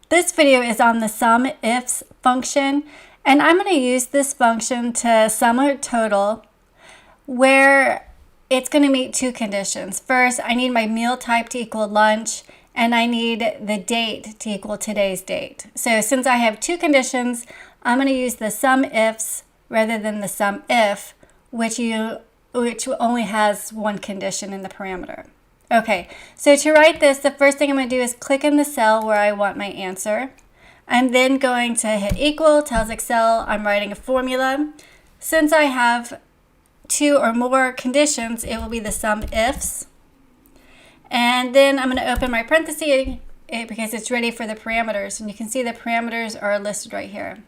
This video is on the SUMIFS function, and I'm going to use this function to sum a total where it's going to meet two conditions. First, I need my meal type to equal lunch, and I need the date to equal today's date. So since I have two conditions, I'm going to use the SUMIFS rather than the SUMIF, which only has one condition in the parameter. Okay, so to write this, the first thing I'm going to do is click in the cell where I want my answer. I'm then going to hit equal, tells Excel I'm writing a formula. Since I have two or more conditions, it will be the SUMIFS. And then I'm going to open my parentheses because it's ready for the parameters. And you can see the parameters are listed right here.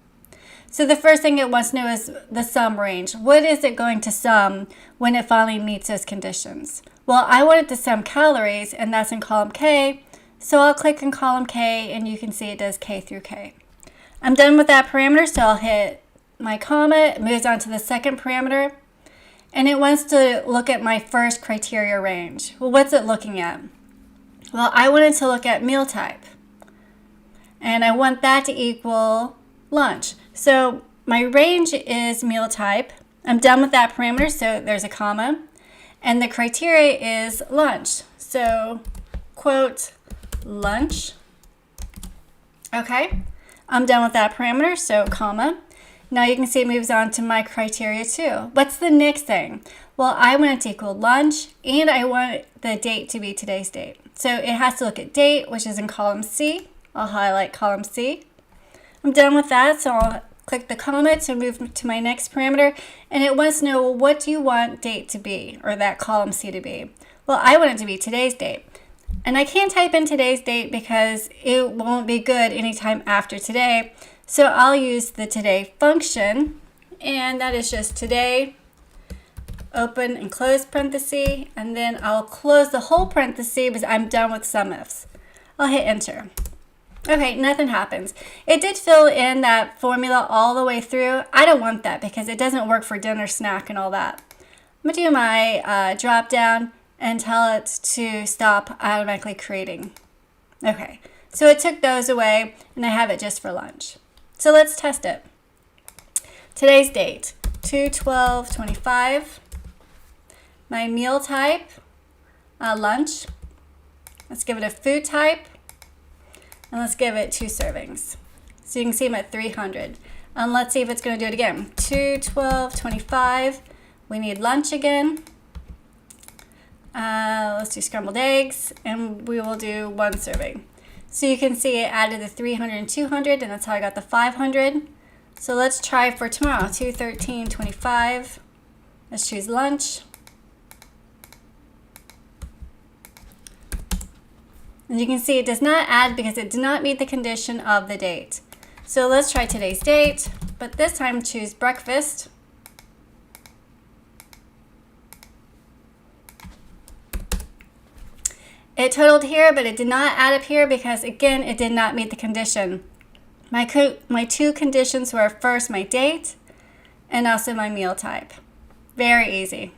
So the first thing it wants to know is the sum range. What is it going to sum when it finally meets those conditions? Well, I want it to sum calories, and that's in column K. So I'll click in column K, and you can see it does K through K. I'm done with that parameter, so I'll hit my comma. It moves on to the second parameter, and it wants to look at my first criteria range. Well, what's it looking at? Well, I wanted to look at meal type, and I want that to equal lunch. So my range is meal type. I'm done with that parameter, so there's a comma. And the criteria is lunch. So, quote, lunch. Okay, I'm done with that parameter, so comma. Now you can see it moves on to my criteria too. What's the next thing? Well, I want it to equal lunch, and I want the date to be today's date. So it has to look at date, which is in column C. I'll highlight column C. I'm done with that, so I'll click the comma to move to my next parameter, and it wants to know, well, what do you want date to be, or that column C to be? Well, I want it to be today's date. And I can't type in today's date because it won't be good anytime after today. So I'll use the today function, and that is just today, open and close parenthesis, and then I'll close the whole parenthesis because I'm done with SUMIFS. I'll hit enter. Okay, nothing happens. It did fill in that formula all the way through. I don't want that because it doesn't work for dinner, snack, and all that. I'm going to do my drop down and tell it to stop automatically creating. Okay, so it took those away, and I have it just for lunch. So let's test it. Today's date, 2/12/25. My meal type, lunch. Let's give it a food type. And let's give it 2 servings. So you can see I'm at 300. And let's see if it's going to do it again. 2/12/25. We need lunch again. Let's do scrambled eggs, and we will do 1 serving. So you can see it added the 300 and 200, and that's how I got the 500. So let's try for tomorrow, 2/13/25. Let's choose lunch. And you can see it does not add because it did not meet the condition of the date. So let's try today's date, but this time choose breakfast. It totaled here, but it did not add up here because, again, it did not meet the condition. My two conditions were first my date and also my meal type. Very easy.